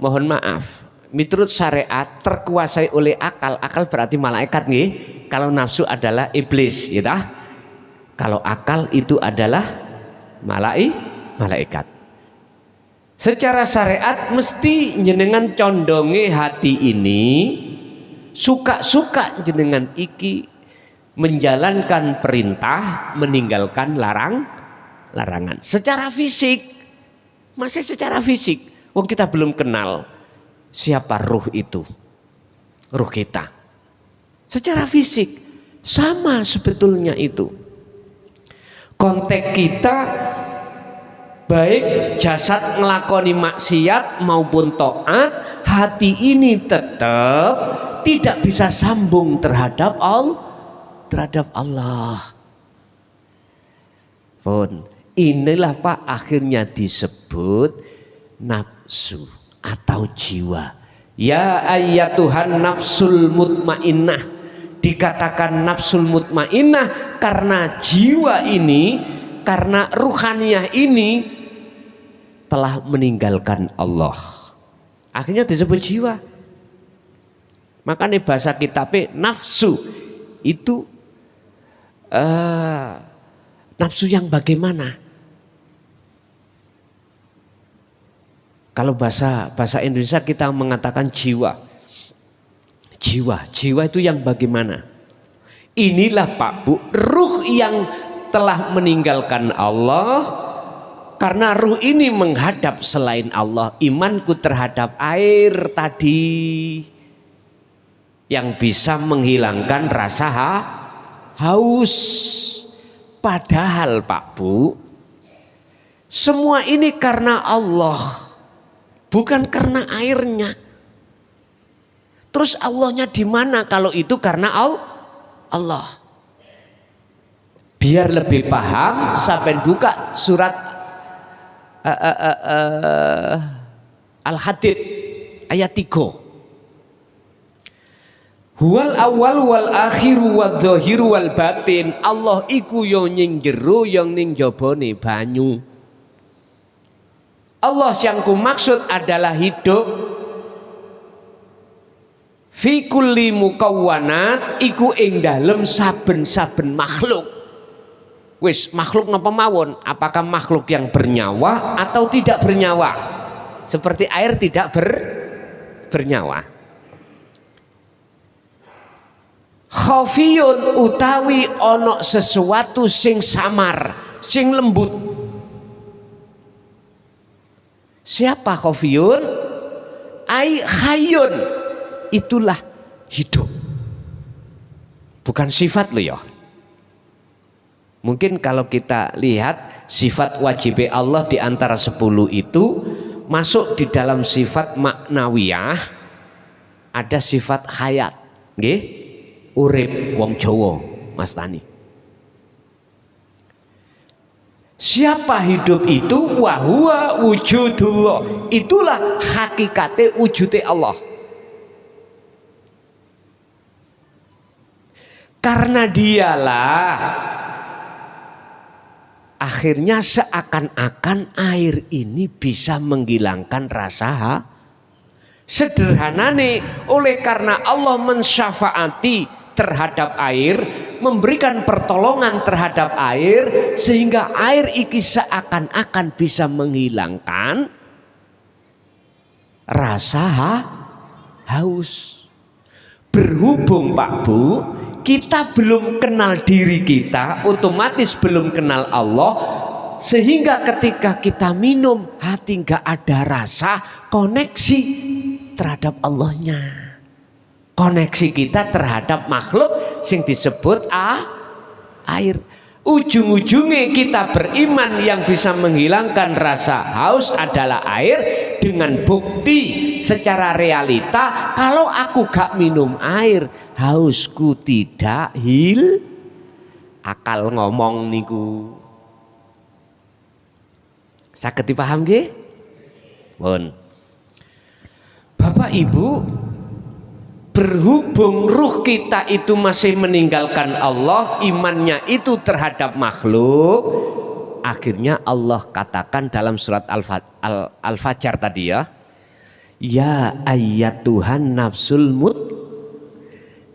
mohon maaf, menurut syariat terkuasai oleh akal. Akal berarti malaikat, nggih. Kalau nafsu adalah iblis, ya tah? Kalau akal itu adalah malaikat. Secara syariat mesti jenengan condonge hati ini suka-suka jenengan iki menjalankan perintah, meninggalkan larangan. Secara fisik, masih secara fisik. Wong kita belum kenal siapa ruh itu, ruh kita. Secara fisik sama sebetulnya itu. Konteks kita baik jasad ngelakoni maksiat maupun taat, hati ini tetap tidak bisa sambung terhadap Allah. Pun inilah Pak akhirnya disebut nafsu atau jiwa. Ya ayyatuhan nafsul mutmainnah. Dikatakan nafsul mutmainnah karena jiwa ini, karena ruhaniyah ini telah meninggalkan Allah. Akhirnya disebut jiwa. Makanya bahasa kitabnya nafsu itu nafsu yang bagaimana? Kalau bahasa Indonesia kita mengatakan jiwa. Jiwa itu yang bagaimana? Inilah Pak Bu, ruh yang telah meninggalkan Allah. Karena ruh ini menghadap selain Allah. Imanku terhadap air tadi yang bisa menghilangkan rasa haus. Padahal Pak Bu, semua ini karena Allah, bukan karena airnya. Terus Allahnya di mana kalau itu karena Allah? Biar lebih paham, sampai buka surat Al-Hadid ayat 3. Huwal awal wal akhiru wal zahiru wal batin. Allah iku yo ning jero yang ning jabane banyu. Allah yang ku maksud adalah hidup fi kulli mukawwanat, iku ing dalem saben-saben makhluk. Wis makhluk napa mawon, apakah makhluk yang bernyawa atau tidak bernyawa? Seperti air tidak bernyawa. Khafiyun utawi ono sesuatu sing samar, sing lembut. Siapa khafiyun? Ai hayyun. Itulah hidup. Bukan sifat loh ya. Mungkin kalau kita lihat sifat wajib Allah di antara 10 itu masuk di dalam sifat maknawiyah, ada sifat hayat, nggih? Urip wong Jawa, Mas Tani. Siapa hidup itu? Wahuwa wujudullah. Itulah hakikate wujude Allah. Karena dialah akhirnya seakan-akan air ini bisa menghilangkan rasa sederhanane, oleh karena Allah mensyafaati terhadap air, memberikan pertolongan terhadap air, sehingga air iki seakan-akan bisa menghilangkan rasa haus. Berhubung Pak Bu, kita belum kenal diri kita, otomatis belum kenal Allah, sehingga ketika kita minum hati nggak ada rasa koneksi terhadap Allahnya. Koneksi kita terhadap makhluk yang disebut air. Ujung-ujungnya kita beriman yang bisa menghilangkan rasa haus adalah air, dengan bukti secara realita kalau aku gak minum air hausku tidak akal ngomong niku. Saged dipaham nggih? Pun. Bapak Ibu, berhubung ruh kita itu masih meninggalkan Allah, imannya itu terhadap makhluk, akhirnya Allah katakan dalam surat Al-Fajr tadi ya, ya ayyatuhan nafsul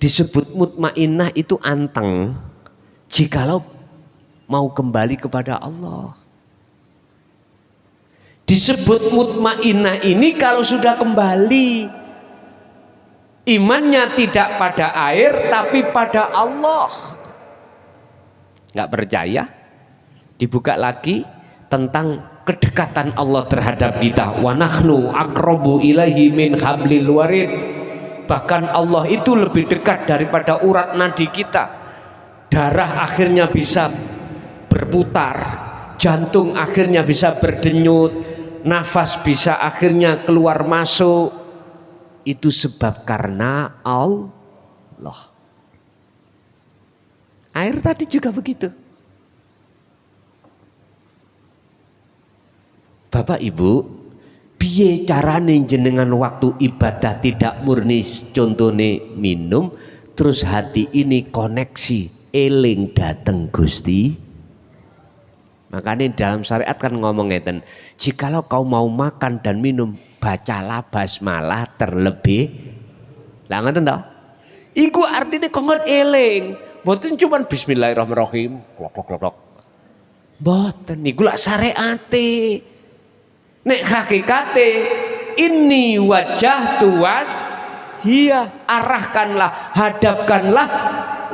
disebut mutmainnah itu anteng jikalau mau kembali kepada Allah. Disebut mutmainnah ini kalau sudah kembali, imannya tidak pada air tapi pada Allah. Nggak percaya? Dibuka lagi tentang kedekatan Allah terhadap kita. Wa nahnu aqrabu ilaihi min hablil warid. Bahkan Allah itu lebih dekat daripada urat nadi kita. Darah akhirnya bisa berputar, jantung akhirnya bisa berdenyut, nafas bisa akhirnya keluar masuk. Itu sebab karena Allah. Air tadi juga begitu. Bapak Ibu, piye carane jenengan waktu ibadah tidak murni contone minum, terus hati ini koneksi eling dateng Gusti. Makanya dalam syariat kan ngomong ngeten, jikalau kau mau makan dan minum, bacalah basmalah terlebih. Lah ngoten toh? Iku artinya kongkon eling, mboten cuman bismillahirrahmanirrahim, klok. Mboten niku lak syariate. Nek hakikate ini wajah tuas hiya, arahkanlah, hadapkanlah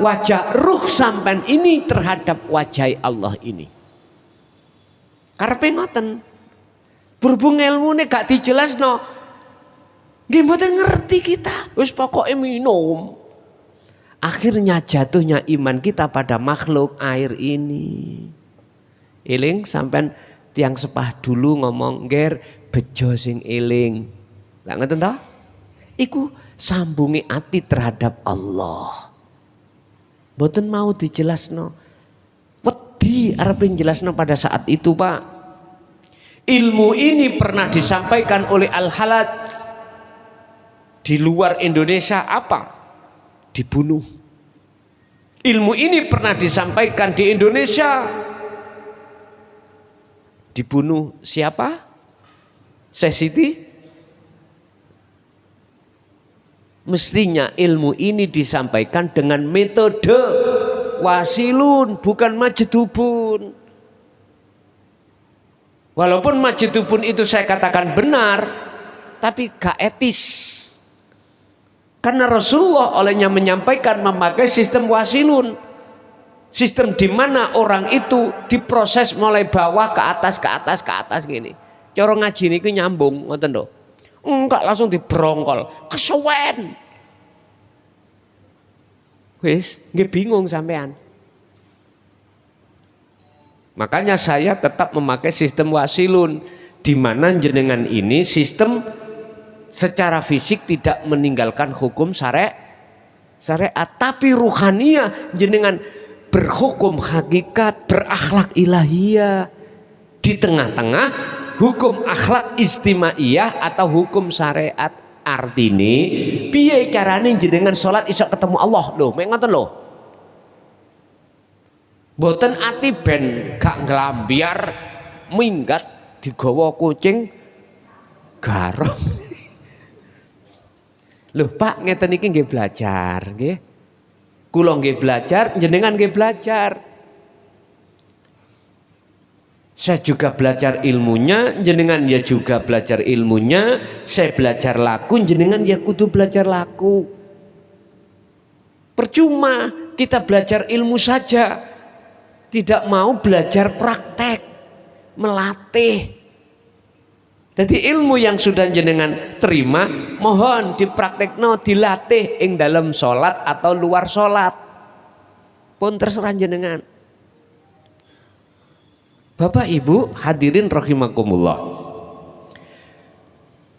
wajah ruh sampean ini terhadap wajah Allah ini. Karepe ngoten. Berhubung ilmune gak dijelasno, nggih mboten ngerti kita. Wis pokoke minum. Akhirnya jatuhnya iman kita pada makhluk air ini. Eling sampean tiang sepah dulu ngomong ger bejo sing eling. Lah ngoten toh? Iku sambungi ati terhadap Allah. Mboten mau dijelasno. Wedi arep njelasno pada saat itu, Pak. Ilmu ini pernah disampaikan oleh Al-Halaj di luar Indonesia apa? Dibunuh. Ilmu ini pernah disampaikan di Indonesia. Dibunuh siapa? Syekh Siti. Mestinya ilmu ini disampaikan dengan metode wasilun, bukan majdubun. Walaupun majdubun itu saya katakan benar, tapi gak etis. Karena Rasulullah olehnya menyampaikan memakai sistem wasilun. Sistem di mana orang itu diproses mulai bawah ke atas gini. Cara ngaji niku nyambung ngoten lho. Enggak langsung dibrongkol, kesuwen. Wis, nggih bingung sampean. Makanya saya tetap memakai sistem wasilun, di mana jenengan ini sistem secara fisik tidak meninggalkan hukum syariat, tapi ruhaniyah jenengan berhukum hakikat, berakhlak ilahiyah di tengah-tengah hukum akhlak istimaiyah atau hukum syariat. Artine piye carane jenengan salat iso ketemu Allah lho, mek ngoten lho. Mboten ati ben gak nglambiar minggat digawa kucing garong. Loh Pak, ngeten iki nggih belajar nggih. Kula nggih belajar, jenengan nggih belajar. Saya juga belajar ilmunya, jenengan ya juga belajar ilmunya. Saya belajar laku, jenengan ya kudu belajar laku. Percuma kita belajar ilmu saja, tidak mau belajar praktek, melatih. Jadi ilmu yang sudah jenengan terima, mohon dipraktekno, dilatih ing dalam sholat atau luar sholat. Pun terserah jenengan. Bapak Ibu hadirin rahimakumullah.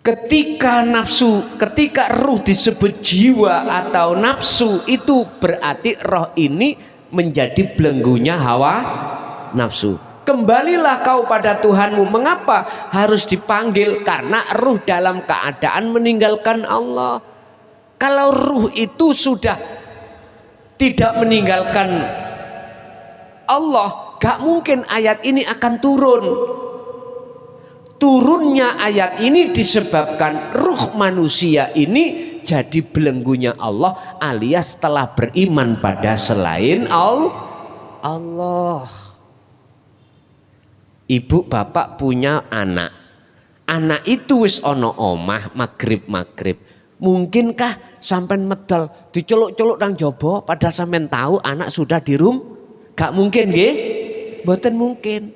Ketika nafsu, ketika ruh disebut jiwa atau nafsu, itu berarti roh ini menjadi belenggunya hawa nafsu. Kembalilah kau pada Tuhanmu. Mengapa harus dipanggil? Karena ruh dalam keadaan meninggalkan Allah. Kalau ruh itu sudah tidak meninggalkan Allah, gak mungkin ayat ini akan turun. Turunnya ayat ini disebabkan ruh manusia ini jadi belenggunya Allah, alias telah beriman pada selain Allah. Ibu bapak punya anak, anak itu wis ono omah maghrib. Mungkinkah sampai medal diceluk-celuk nang jaba pada sampean tahu anak sudah di rum? Gak mungkin nggih? Mboten mungkin.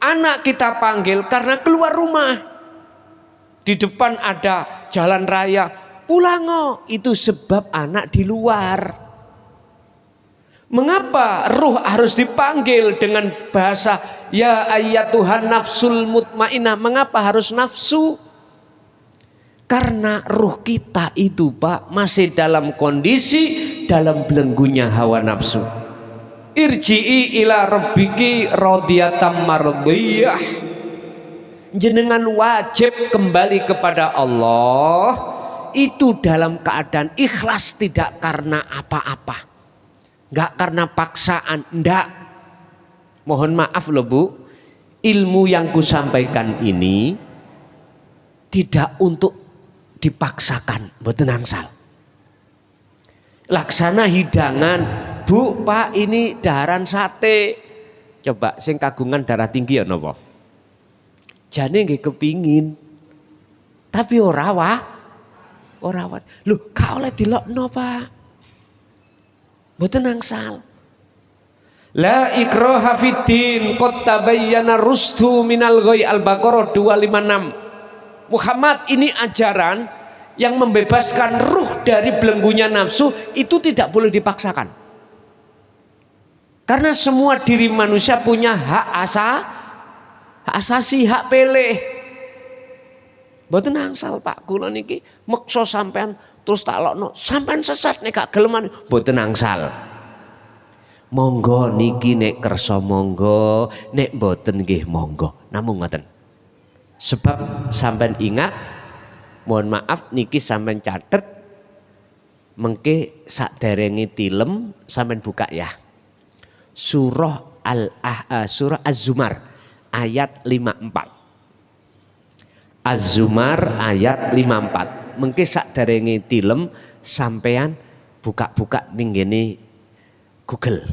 Anak kita panggil karena keluar rumah. Di depan ada jalan raya, pulango, itu sebab anak di luar. Mengapa ruh harus dipanggil dengan bahasa ya ayyatuhan nafsul mutmainnah? Mengapa harus nafsu? Karena ruh kita itu Pak masih dalam kondisi dalam belenggunya hawa nafsu. Irji'i ila rabbiki radiyatan mardiyah. Jenengan wajib kembali kepada Allah itu dalam keadaan ikhlas, tidak karena apa-apa. Enggak karena paksaan, enggak. Mohon maaf loh Bu, ilmu yang kusampaikan ini tidak untuk dipaksakan, mboten angsal. Laksana hidangan, Bu, Pak, ini daharan sate. Coba sing kagungan darah tinggi ya napa? Jane nggih kepingin. Tapi ora wah. Lho, ka oleh dilokno, Pak. Mboten angsal. La ikraha fiddin qad tabayyana rusdu minal ghayy. Al-Baqarah 256. Muhammad, ini ajaran yang membebaskan ruh dari belenggunya nafsu, itu tidak boleh dipaksakan. Karena semua diri manusia punya hak asasi, hak pilih. Mboten angsal Pak, kula niki meksa sampean terus tak lokno, sampean sesat nek gak geleman, mboten angsal. Monggo niki nek kersa monggo, nek mboten nggih monggo. Namung ngoten. Sebab sampean ingat, mohon maaf niki sampean catet, mengke saderenge tilem sampean buka ya. Surah surah Az-Zumar ayat 54. Az-Zumar ayat 54. Mengke saderenge tilem sampean buka-buka ning ngene Google.